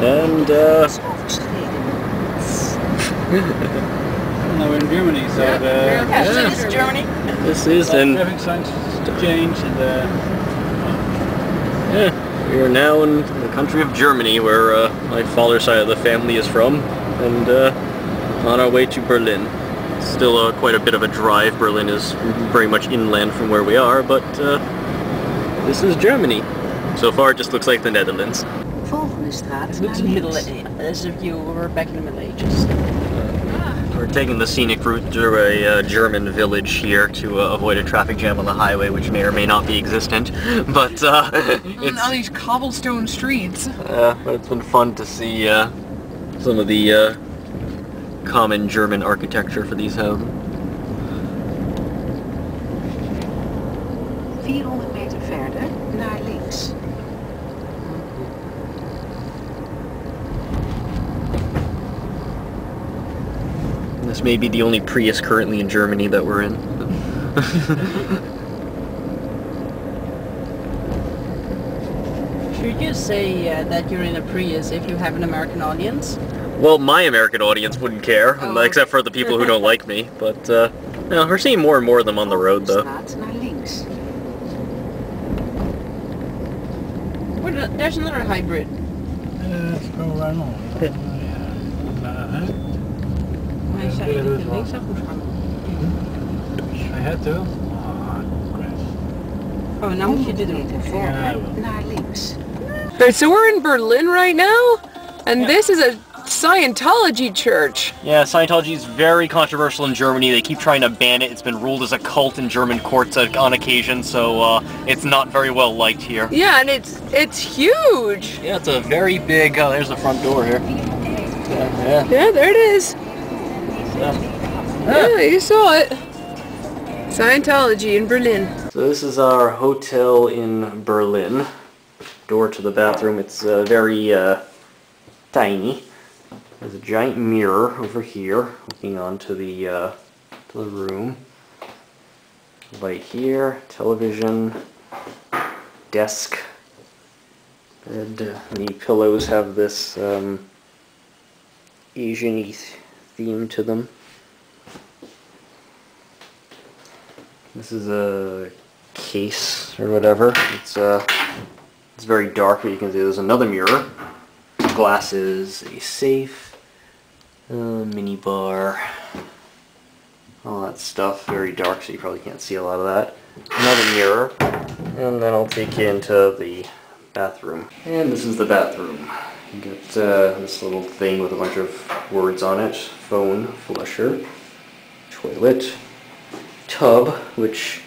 And now we're in Germany, so this is Germany. This is and traffic signs change and yeah, we are now in the country of Germany, where my father's side of the family is from, and on our way to Berlin. Still quite a bit of a drive. Berlin is very much inland from where we are, but this is Germany. So far, it just looks like the Netherlands. It looks in the middle, as if you were back in the Middle Ages. We're taking the scenic route through a German village here to avoid a traffic jam on the highway, which may or may not be existent. But it's all these cobblestone streets. but it's been fun to see some of the common German architecture for these houses. 400 meter verder naar links. This may be the only Prius currently in Germany that we're in. Should you say that you're in a Prius if you have an American audience? Well, my American audience wouldn't care, except for the people who don't like me. But no, we're seeing more and more of them on the road, though. There's another hybrid. let's go right on. Hij zei dat je linksaf moest gaan. I had to. Oh, now moet je dit doen. Naar links. Alright, so we're in Berlin right now, and this is a Scientology church. Yeah, Scientology is very controversial in Germany. They keep trying to ban it. It's been ruled as a cult in German courts on occasion, so it's not very well liked here. Yeah, and it's huge. Yeah, it's a very big... Oh, there's the front door here. Yeah. Yeah, there it is. Yeah, you saw it. Scientology in Berlin. So this is our hotel in Berlin. Door to the bathroom. It's very tiny. There's a giant mirror over here looking onto the room. Light here, television, desk, bed. The pillows have this Asian-y theme to them. This is a case or whatever. It's very dark, but you can see there's another mirror, glasses, a safe, mini bar, all that stuff. Very dark, so you probably can't see a lot of that. Another mirror, and then I'll take you into the bathroom. And this is the bathroom. You get this little thing with a bunch of words on it. Phone, flusher, toilet, tub, which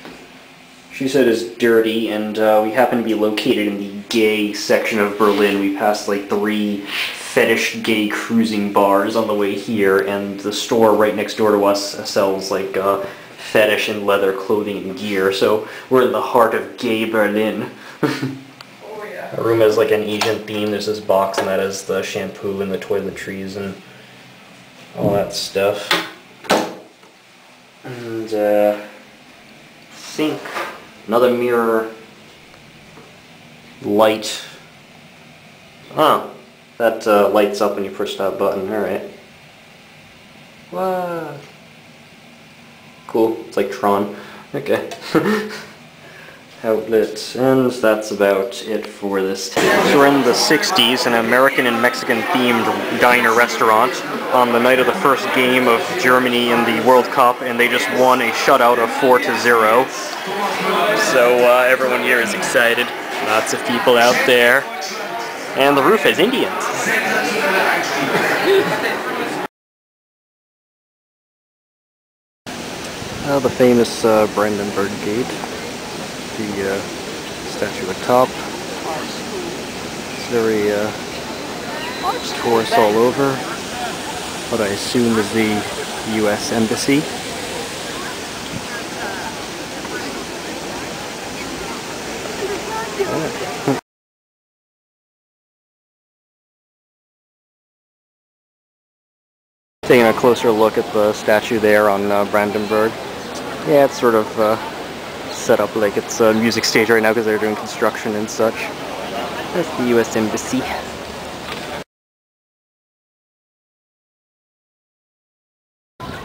she said is dirty, and we happen to be located in the gay section of Berlin. We passed like 3 fetish gay cruising bars on the way here, and the store right next door to us sells like fetish and leather clothing and gear, so we're in the heart of gay Berlin. Oh yeah. Our room has like an Asian theme. There's this box, and that is the shampoo and the toiletries and all that stuff. And sink, another mirror, light. Oh, that lights up when you push that button. All right. What? Cool. It's like Tron. Okay. Outlet, and that's about it for this town. So we're in the 60s, an American and Mexican themed diner restaurant on the night of the first game of Germany in the World Cup, and they just won a shutout of 4-0. So everyone here is excited. Lots of people out there. And the roof has Indians. The famous Brandenburg Gate. The statue at the top. It's very tourists all over. What I assume is the U.S. Embassy. Taking a closer look at the statue there on Brandenburg. Yeah, it's sort of set up like it's a music stage right now because they're doing construction and such. That's the U.S. Embassy.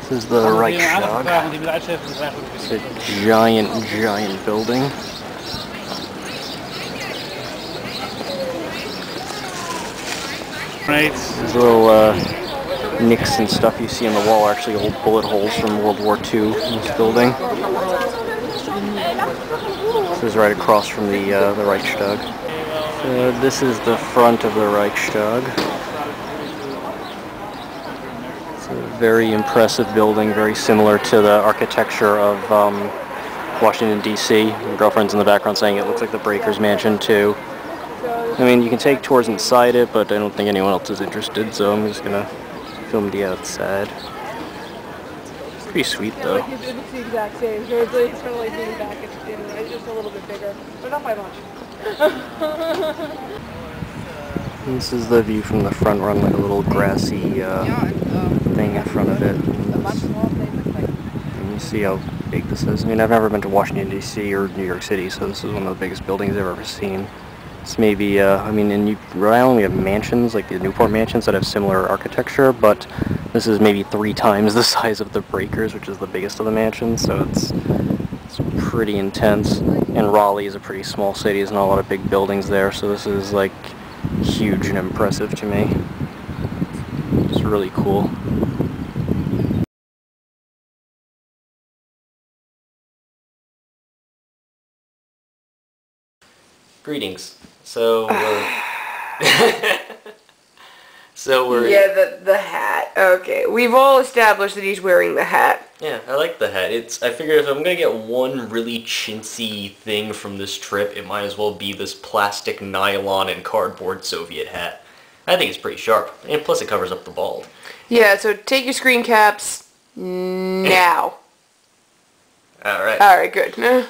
This is the Reichstag. It's a giant building. Right. These little nicks and stuff you see on the wall are actually old bullet holes from World War II in this building. This is right across from the Reichstag. So this is the front of the Reichstag. It's a very impressive building, very similar to the architecture of Washington, D.C. My girlfriend's in the background saying it looks like the Breakers Mansion too. I mean, you can take tours inside it, but I don't think anyone else is interested, so I'm just gonna film the outside. Pretty sweet though. It looks the exact same. So it's kind of like being back at it's just a little bit bigger, but not by much. This is the view from the front, run like a little grassy thing in front of it. And you see how big this is. I mean, I've never been to Washington, D.C. or New York City, so this is one of the biggest buildings I've ever seen. It's maybe, I mean, in Rhode Island we have mansions, like the Newport mansions that have similar architecture, but this is maybe 3 times the size of the Breakers, which is the biggest of the mansions, so it's pretty intense. And Raleigh is a pretty small city, there's not a lot of big buildings there, so this is like huge and impressive to me. It's really cool. Greetings. So we're Yeah, the hat. Okay, we've all established that he's wearing the hat. Yeah, I like the hat. I figured if I'm gonna get one really chintzy thing from this trip, it might as well be this plastic nylon and cardboard Soviet hat. I think it's pretty sharp, and plus it covers up the bald. Yeah, so take your screen caps now. Alright. Alright, good.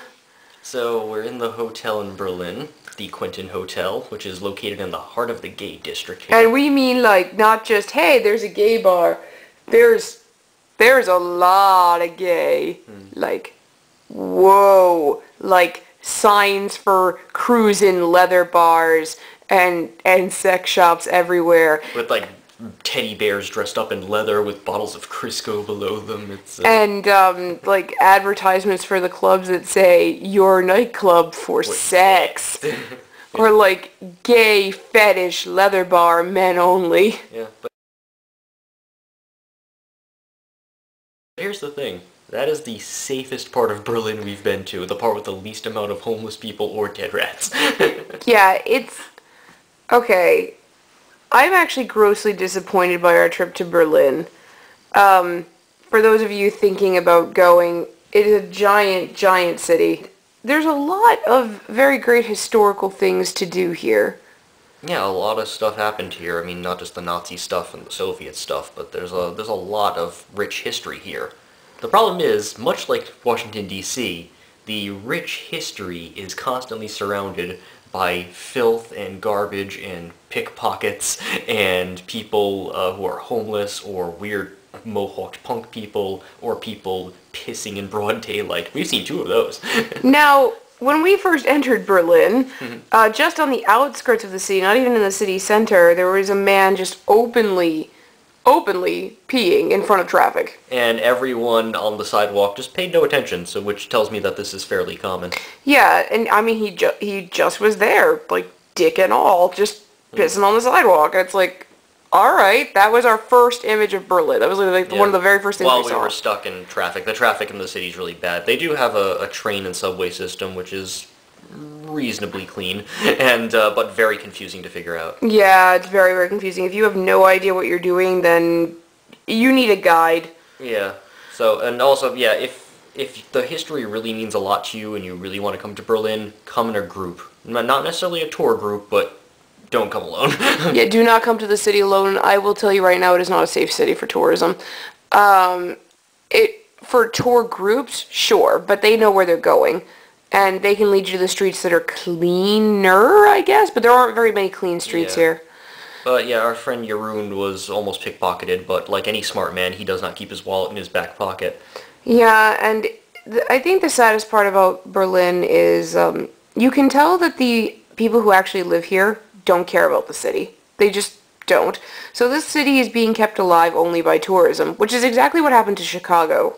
So we're in the hotel in Berlin, the Quentin Hotel, which is located in the heart of the gay district here. And we mean like not just, hey, there's a gay bar. There's a lot of gay. Like, whoa. Like signs for cruising leather bars and sex shops everywhere. With like teddy bears dressed up in leather with bottles of Crisco below them. It's and like advertisements for the clubs that say your nightclub for sex. Or like gay fetish leather bar, men only. Yeah, but here's the thing. That is the safest part of Berlin we've been to. The part with the least amount of homeless people or dead rats. Yeah, it's... Okay. I'm actually grossly disappointed by our trip to Berlin. For those of you thinking about going, it is a giant city. There's a lot of very great historical things to do here. Yeah, a lot of stuff happened here. I mean, not just the Nazi stuff and the Soviet stuff, but there's a lot of rich history here. The problem is, much like Washington, D.C., the rich history is constantly surrounded by filth and garbage and pickpockets and people who are homeless or weird mohawked punk people or people pissing in broad daylight. We've seen 2 of those. Now, when we first entered Berlin, just on the outskirts of the city, not even in the city center, there was a man just openly peeing in front of traffic. And everyone on the sidewalk just paid no attention, so which tells me that this is fairly common. Yeah, and I mean, he just was there, like, dick and all, just pissing on the sidewalk. And it's like, alright, that was our first image of Berlin. That was like one of the very first things we saw. While we were stuck in traffic. The traffic in the city is really bad. They do have a train and subway system, which is reasonably clean, and but very confusing to figure out. Yeah, it's very confusing. If you have no idea what you're doing, then you need a guide. Yeah. So, and also, yeah, if the history really means a lot to you and you really want to come to Berlin, come in a group. Not necessarily a tour group, but don't come alone. Yeah, do not come to the city alone. I will tell you right now, it is not a safe city for tourism. For tour groups, sure, but they know where they're going. And they can lead you to the streets that are cleaner, I guess, but there aren't very many clean streets here. But yeah, our friend Jeroen was almost pickpocketed, but like any smart man, he does not keep his wallet in his back pocket. Yeah, and I think the saddest part about Berlin is you can tell that the people who actually live here don't care about the city. They just don't. So this city is being kept alive only by tourism, which is exactly what happened to Chicago.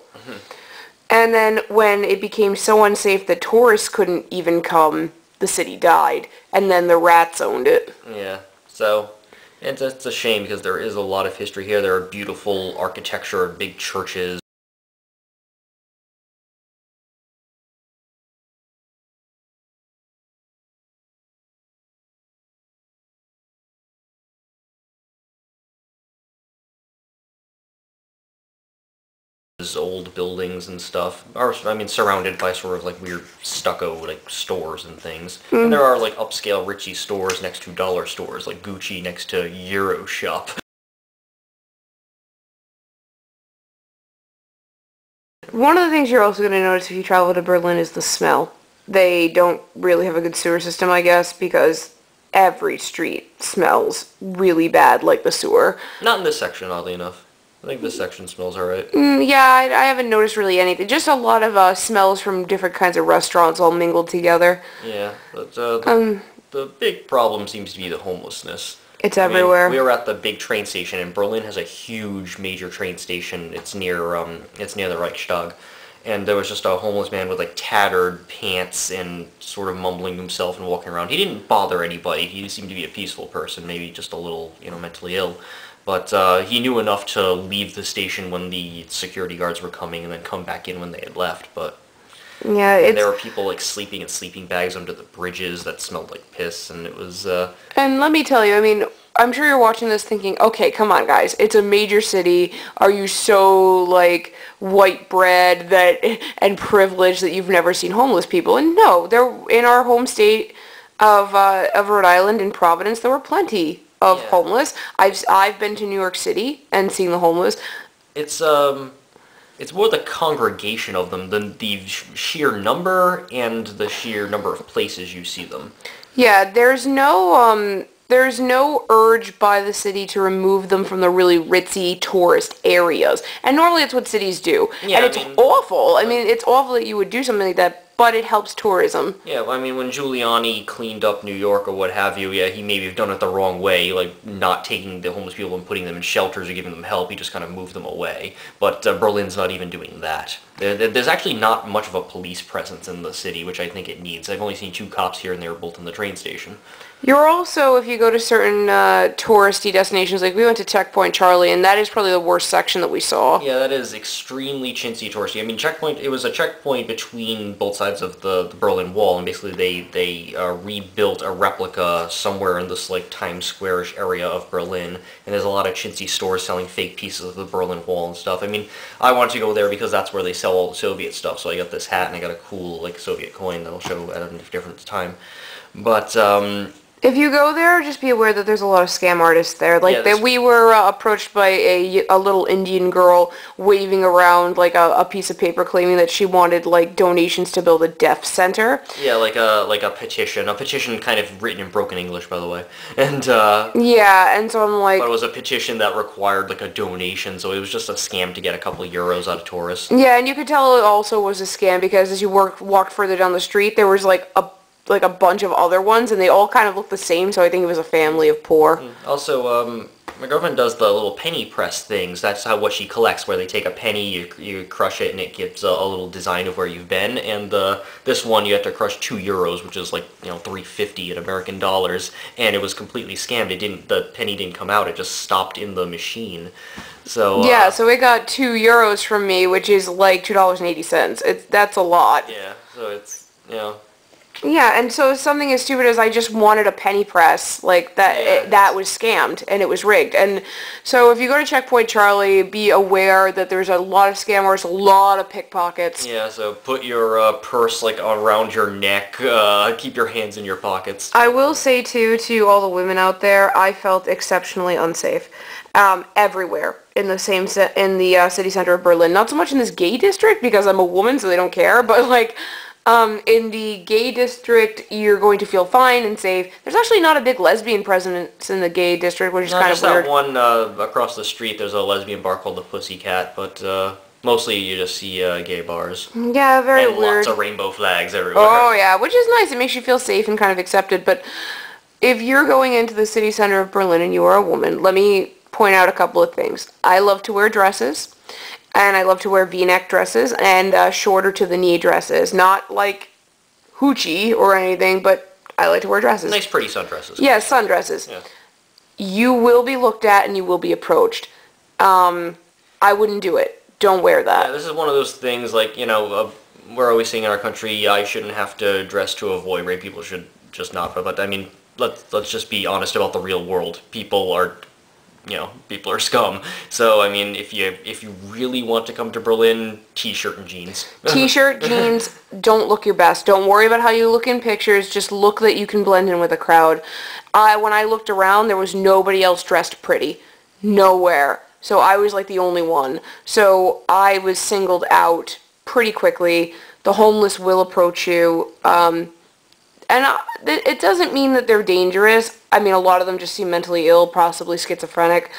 And then when it became so unsafe that tourists couldn't even come, the city died. And then the rats owned it. Yeah, so it's a shame because there is a lot of history here. There are beautiful architecture, big churches. Old buildings and stuff are, I mean, surrounded by sort of like weird stucco like stores and things. And there are like upscale Richie stores next to dollar stores, like Gucci next to Euro Shop. One of the things you're also going to notice if you travel to Berlin is the smell. They don't really have a good sewer system, I guess, because every street smells really bad like the sewer. Not in this section, oddly enough. I think this section smells alright. Yeah, I haven't noticed really anything. Just a lot of smells from different kinds of restaurants all mingled together. Yeah, but the big problem seems to be the homelessness. It's everywhere. We were at the big train station, and Berlin has a huge major train station. It's near the Reichstag, and there was just a homeless man with like tattered pants and sort of mumbling to himself and walking around. He didn't bother anybody. He seemed to be a peaceful person, maybe just a little, mentally ill. But he knew enough to leave the station when the security guards were coming and then come back in when they had left. But yeah, and there were people like sleeping in sleeping bags under the bridges that smelled like piss, and it was... And let me tell you, I mean, I'm sure you're watching this thinking, okay, come on, guys, it's a major city. Are you so, like, white bread and privileged that you've never seen homeless people? And no, they're in our home state of Rhode Island, in Providence, there were plenty of homeless. I've been to New York City and seen the homeless. It's more the congregation of them than the sheer number and the sheer number of places you see them. Yeah, there's no urge by the city to remove them from the really ritzy tourist areas. And normally it's what cities do. Yeah, and it's awful. I mean, it's awful that you would do something like that, but it helps tourism. Yeah, well, I mean, when Giuliani cleaned up New York or what have you, yeah, he maybe have done it the wrong way, like not taking the homeless people and putting them in shelters or giving them help. He just kind of moved them away. But Berlin's not even doing that. There's actually not much of a police presence in the city, which I think it needs. I've only seen 2 cops here, and they were both in the train station. You're also, if you go to certain touristy destinations, like we went to Checkpoint Charlie, and that is probably the worst section that we saw. Yeah, that is extremely chintzy touristy. I mean, it was a checkpoint between both sides of the Berlin Wall, and basically they rebuilt a replica somewhere in this, like, Times Square-ish area of Berlin, and there's a lot of chintzy stores selling fake pieces of the Berlin Wall and stuff. I mean, I wanted to go there because that's where they sell all the Soviet stuff, so I got this hat, and I got a cool, like, Soviet coin that I'll show at a different time. But, if you go there, just be aware that there's a lot of scam artists there. Like, we were approached by a little Indian girl waving around, like, a piece of paper claiming that she wanted, like, donations to build a deaf center. Yeah, like a petition. A petition kind of written in broken English, by the way. And, yeah, and so I'm like... But it was a petition that required, like, a donation, so it was just a scam to get a couple of euros out of tourists. Yeah, and you could tell it also was a scam because as you walked further down the street, there was, like a bunch of other ones, and they all kind of looked the same, so I think it was a family of poor. Also, my girlfriend does the little penny press things. That's what she collects, where they take a penny, you crush it, and it gives a little design of where you've been. And this one, you have to crush 2 euros, which is like, $3.50 in American dollars, and it was completely scammed. The penny didn't come out, it just stopped in the machine. So yeah, so it got 2 euros from me, which is like $2.80. That's a lot. Yeah, so it's, Yeah, and so something as stupid as I just wanted a penny press, like that, that was scammed and it was rigged. And so if you go to Checkpoint Charlie, be aware that there's a lot of scammers, a lot of pickpockets. Yeah, so put your purse like around your neck, keep your hands in your pockets. I will say too, to all the women out there, I felt exceptionally unsafe. Everywhere in the city center of Berlin. Not so much in this gay district because I'm a woman, so they don't care, but like... in the gay district, you're going to feel fine and safe. There's actually not a big lesbian presence in the gay district, which is kind of weird. That one across the street, there's a lesbian bar called the Pussycat, but mostly you just see gay bars. Yeah, very weird. And lots of rainbow flags everywhere. Oh, yeah, which is nice. It makes you feel safe and kind of accepted, but if you're going into the city center of Berlin and you are a woman, let me point out a couple of things. I love to wear dresses, and I love to wear V-neck dresses and shorter to the knee dresses. Not like hoochie or anything, but I like to wear dresses. Nice, pretty sundresses. Yeah, sundresses. Yeah. You will be looked at and you will be approached. I wouldn't do it. Don't wear that. Yeah, this is one of those things, like, you know, we're always saying in our country, I shouldn't have to dress to avoid rape. People should just not. But I mean, let's just be honest about the real world. People are scum. So I mean, if you really want to come to Berlin, t-shirt and jeans. T-shirt, jeans, don't look your best. Don't worry about how you look in pictures. Just look that you can blend in with the crowd. When I looked around, there was nobody else dressed pretty. Nowhere. So I was like the only one. So I was singled out pretty quickly. The homeless will approach you. It doesn't mean that they're dangerous. I mean, a lot of them just seem mentally ill, possibly schizophrenic.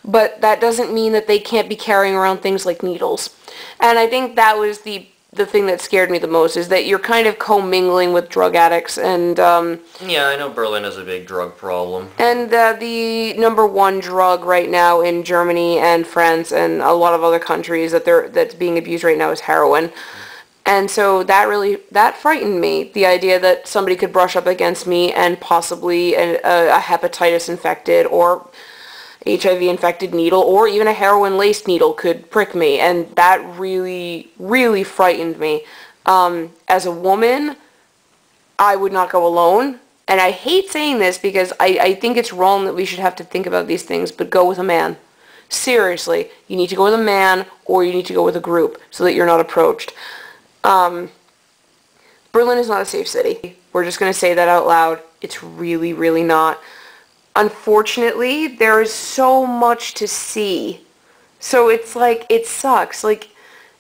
But that doesn't mean that they can't be carrying around things like needles. And I think that was the thing that scared me the most, is that you're kind of commingling with drug addicts. And yeah, I know Berlin has a big drug problem. And the number one drug right now in Germany and France and a lot of other countries that's being abused right now is heroin. And so that frightened me, the idea that somebody could brush up against me and possibly a hepatitis infected or HIV infected needle or even a heroin laced needle could prick me, and that really, really frightened me. As a woman, I would not go alone, and I hate saying this because I think it's wrong that we should have to think about these things, but go with a man. Seriously, you need to go with a man or you need to go with a group so that you're not approached. Berlin is not a safe city. We're just going to say that out loud. It's really, really not. Unfortunately, there is so much to see. So it's like, it sucks. Like,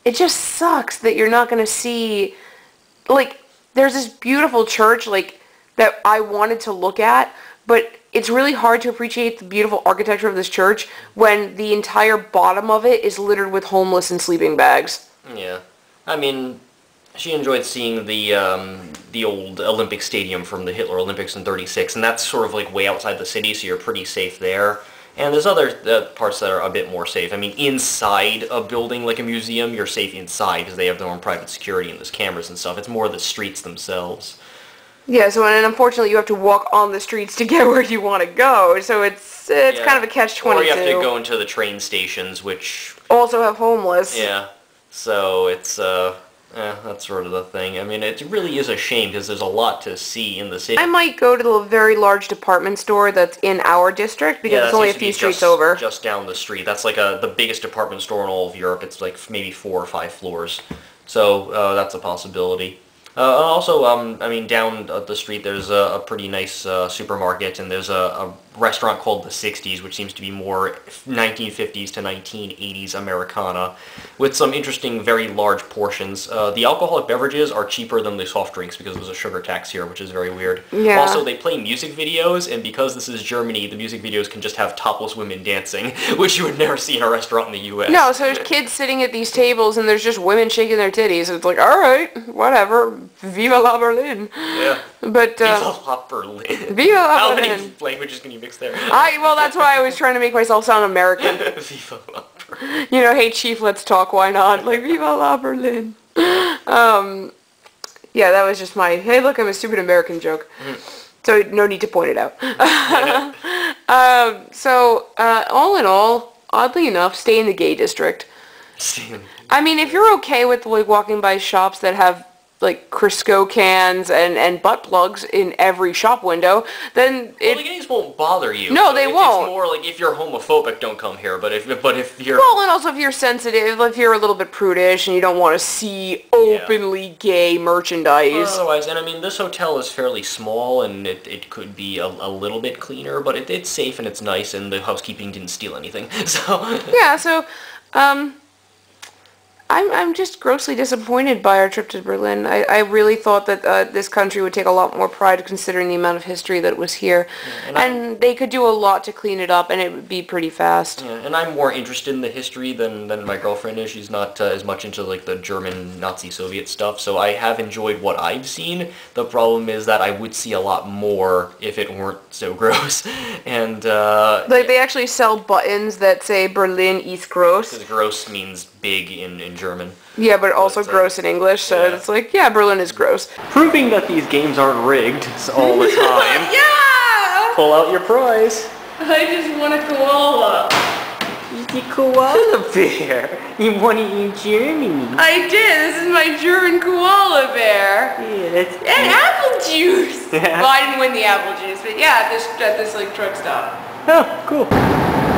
it just sucks that you're not going to see, like, there's this beautiful church, like, that I wanted to look at, but it's really hard to appreciate the beautiful architecture of this church when the entire bottom of it is littered with homeless and sleeping bags. Yeah. I mean, she enjoyed seeing the old Olympic Stadium from the Hitler Olympics in '36, and that's sort of like way outside the city, so you're pretty safe there. And there's other parts that are a bit more safe. I mean, inside a building like a museum, you're safe inside because they have their own private security and there's cameras and stuff. It's more the streets themselves. Yeah, so and unfortunately you have to walk on the streets to get where you want to go, so it's kind of a catch-22. Or you have to go into the train stations, which also have homeless. Yeah, so it's that's sort of the thing. I mean, it really is a shame because there's a lot to see in the city. I might go to the very large department store that's in our district because it's only a few streets over. Just down the street. That's like the biggest department store in all of Europe. It's like maybe 4 or 5 floors. So that's a possibility. Also, I mean, down the street there's a pretty nice supermarket, and there's a restaurant called the 60s, which seems to be more 1950s to 1980s Americana, with some interesting, very large portions. The alcoholic beverages are cheaper than the soft drinks because there's a sugar tax here, which is very weird. Yeah. Also, they play music videos, and because this is Germany, the music videos can just have topless women dancing, which you would never see in a restaurant in the U.S. No, so there's kids sitting at these tables, and there's just women shaking their titties. It's like, all right, whatever. Viva la Berlin. Yeah. But, Viva la Berlin. Viva la How Berlin. many languages can you mix there? Well, that's why I was trying to make myself sound American. Viva la Berlin. You know, hey chief, let's talk, why not? Like, Viva la Berlin. Yeah, that was just my, hey look, I'm a stupid American joke. So, no need to point it out. All in all, oddly enough, stay in the gay district. I mean, if you're okay with, like, walking by shops that have, like, Crisco cans and butt plugs in every shop window, then well, the gays won't bother you. No, they won't. It's more like, if you're homophobic, don't come here. But if you're... Well, and also if you're sensitive, if you're a little bit prudish and you don't want to see openly gay merchandise. Otherwise, and I mean, this hotel is fairly small, and it could be a little bit cleaner, but it's safe and it's nice, and the housekeeping didn't steal anything. So... Yeah, so, I'm just grossly disappointed by our trip to Berlin. I really thought that this country would take a lot more pride considering the amount of history that was here. Yeah, and they could do a lot to clean it up and it would be pretty fast. Yeah, and I'm more interested in the history than my girlfriend is. She's not as much into like the German Nazi Soviet stuff, so I have enjoyed what I've seen. The problem is that I would see a lot more if it weren't so gross. And Like they actually sell buttons that say Berlin ist groß. because gross means big in German. Yeah, but also But, gross in English, so yeah. it's like, yeah, Berlin is gross. Proving that these games aren't rigged all the time. Yeah! Pull out your prize. I just want a koala. It's a koala bear. You want it in Germany. I did. This is my German koala bear. Yeah, that's And apple juice. Yeah. Well, I didn't win the apple juice, but yeah, at this like truck stop. Oh, cool.